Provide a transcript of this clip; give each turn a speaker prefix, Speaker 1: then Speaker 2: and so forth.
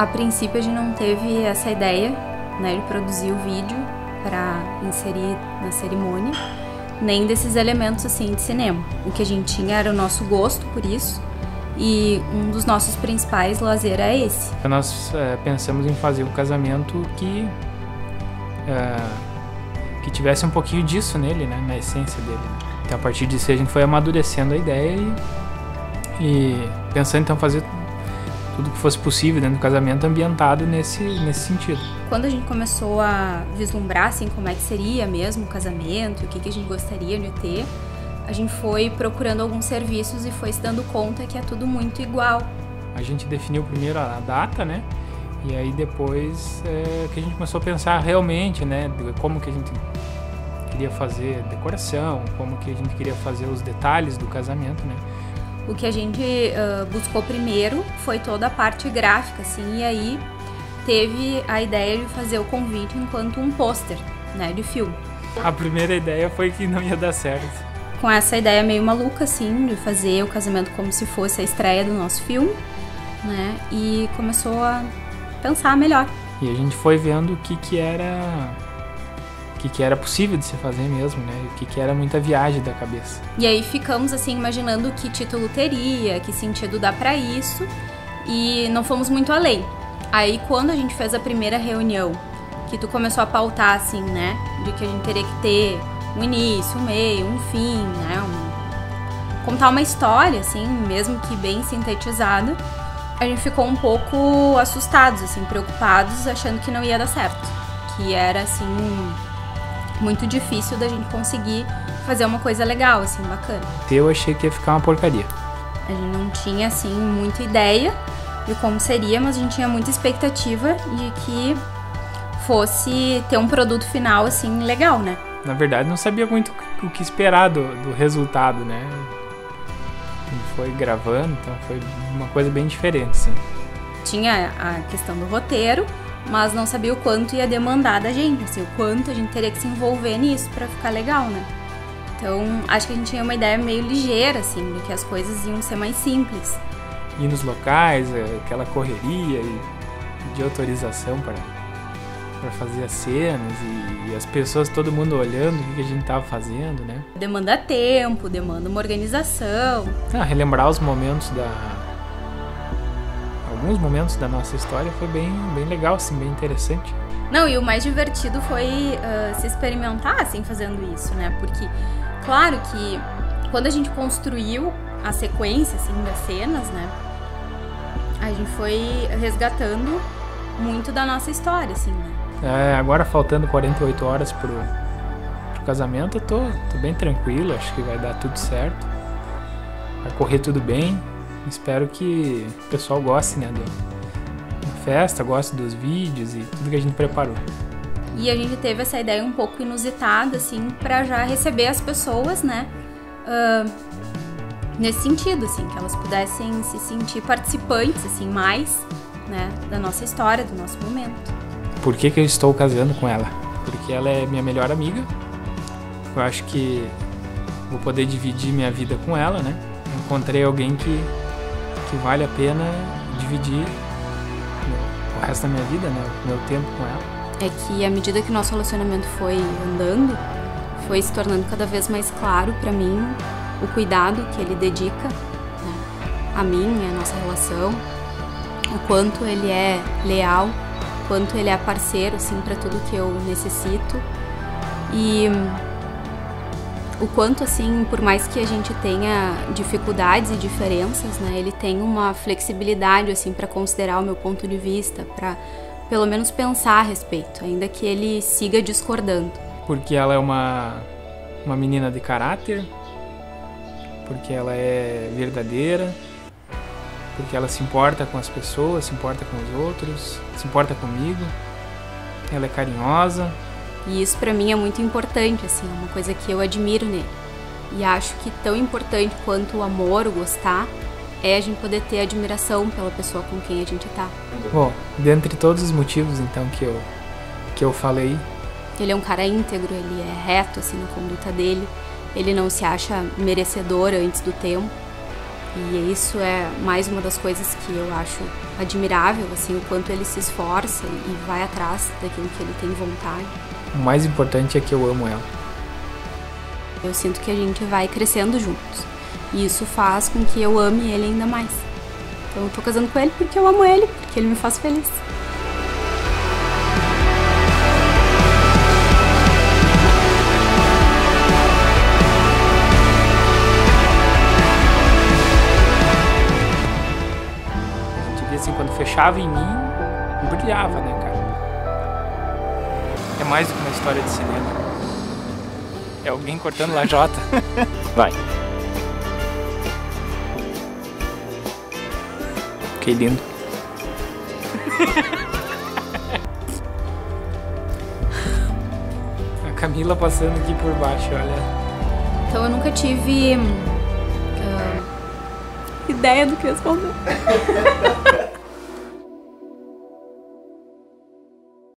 Speaker 1: A princípio a gente não teve essa ideia, né, de produzir o vídeo para inserir na cerimônia, nem desses elementos assim de cinema. O que a gente tinha era o nosso gosto por isso, e um dos nossos principais lazer é esse.
Speaker 2: Nós pensamos em fazer um casamento que tivesse um pouquinho disso nele, né, na essência dele. Então a partir disso a gente foi amadurecendo a ideia e pensando então fazer tudo que fosse possível dentro do casamento ambientado nesse sentido.
Speaker 1: Quando a gente começou a vislumbrar assim, como é que seria mesmo o casamento, o que a gente gostaria de ter, a gente foi procurando alguns serviços e foi se dando conta que é tudo muito igual.
Speaker 2: A gente definiu primeiro a data, né? E aí depois que a gente começou a pensar realmente, né, como que a gente queria fazer decoração, como que a gente queria fazer os detalhes do casamento, né?
Speaker 1: O que a gente buscou primeiro foi toda a parte gráfica, assim, e aí teve a ideia de fazer o convite enquanto um pôster, né, de filme.
Speaker 2: A primeira ideia foi que não ia dar certo.
Speaker 1: Com essa ideia meio maluca, assim, de fazer o casamento como se fosse a estreia do nosso filme, né, e começou a pensar melhor.
Speaker 2: E a gente foi vendo o que era possível de se fazer mesmo, né? O que era muita viagem da cabeça.
Speaker 1: E aí ficamos assim imaginando que título teria, que sentido dá pra isso, e não fomos muito além. Aí quando a gente fez a primeira reunião, que tu começou a pautar assim, né, de que a gente teria que ter um início, um meio, um fim, né, contar uma história assim, mesmo que bem sintetizada, a gente ficou um pouco assustados, assim, preocupados, achando que não ia dar certo, que era assim muito difícil da gente conseguir fazer uma coisa legal, assim, bacana.
Speaker 2: Eu achei que ia ficar uma porcaria.
Speaker 1: A gente não tinha, assim, muita ideia de como seria, mas a gente tinha muita expectativa de que fosse ter um produto final, assim, legal, né?
Speaker 2: Na verdade, não sabia muito o que esperar do resultado, né? A gente foi gravando, então foi uma coisa bem diferente, assim.
Speaker 1: Tinha a questão do roteiro, mas não sabia o quanto ia demandar da gente, assim, o quanto a gente teria que se envolver nisso pra ficar legal, né? Então, acho que a gente tinha uma ideia meio ligeira, assim, de que as coisas iam ser mais simples.
Speaker 2: Ir nos locais, aquela correria de autorização para fazer as cenas e as pessoas, todo mundo olhando o que a gente tava fazendo, né?
Speaker 1: Demanda tempo, demanda uma organização.
Speaker 2: Relembrar os momentos alguns momentos da nossa história foi bem legal, assim, bem interessante.
Speaker 1: Não, e o mais divertido foi se experimentar, assim, fazendo isso, né? Porque, claro que quando a gente construiu a sequência, assim, das cenas, né? A gente foi resgatando muito da nossa história, assim, né?
Speaker 2: Agora faltando 48 horas pro casamento, eu tô bem tranquilo, acho que vai dar tudo certo. Vai correr tudo bem. Espero que o pessoal goste, né, da festa, goste dos vídeos e tudo que a gente preparou.
Speaker 1: E a gente teve essa ideia um pouco inusitada, assim, pra já receber as pessoas, né, nesse sentido, assim, que elas pudessem se sentir participantes, assim, mais, né, da nossa história, do nosso momento.
Speaker 2: Por que eu estou casando com ela? Porque ela é minha melhor amiga. Eu acho que vou poder dividir minha vida com ela, né? Encontrei alguém que vale a pena dividir o resto da minha vida, né? O meu tempo com ela.
Speaker 1: É que à medida que o nosso relacionamento foi andando, foi se tornando cada vez mais claro pra mim o cuidado que ele dedica, né, a mim, a nossa relação, o quanto ele é leal, o quanto ele é parceiro, assim, pra tudo que eu necessito. E o quanto, assim, por mais que a gente tenha dificuldades e diferenças, né, ele tem uma flexibilidade, assim, para considerar o meu ponto de vista, para pelo menos pensar a respeito, ainda que ele siga discordando.
Speaker 2: Porque ela é uma menina de caráter, porque ela é verdadeira, porque ela se importa com as pessoas, se importa com os outros, se importa comigo, ela é carinhosa.
Speaker 1: E isso pra mim é muito importante, assim, é uma coisa que eu admiro nele. E acho que tão importante quanto o amor, o gostar, é a gente poder ter admiração pela pessoa com quem a gente tá.
Speaker 2: Bom, dentre todos os motivos, então, que eu falei...
Speaker 1: Ele é um cara íntegro, ele é reto, assim, na conduta dele. Ele não se acha merecedor antes do tempo. E isso é mais uma das coisas que eu acho admirável, assim, o quanto ele se esforça e vai atrás daquilo que ele tem vontade.
Speaker 2: O mais importante é que eu amo ela.
Speaker 1: Eu sinto que a gente vai crescendo juntos. E isso faz com que eu ame ele ainda mais. Então eu tô casando com ele porque eu amo ele, porque ele me faz feliz.
Speaker 2: Assim, quando fechava em mim, brilhava, né, cara? É mais do que uma história de cinema. É alguém cortando lajota. Vai. Fiquei lindo. A Camila passando aqui por baixo, olha.
Speaker 1: Então eu nunca tive ideia do que responder.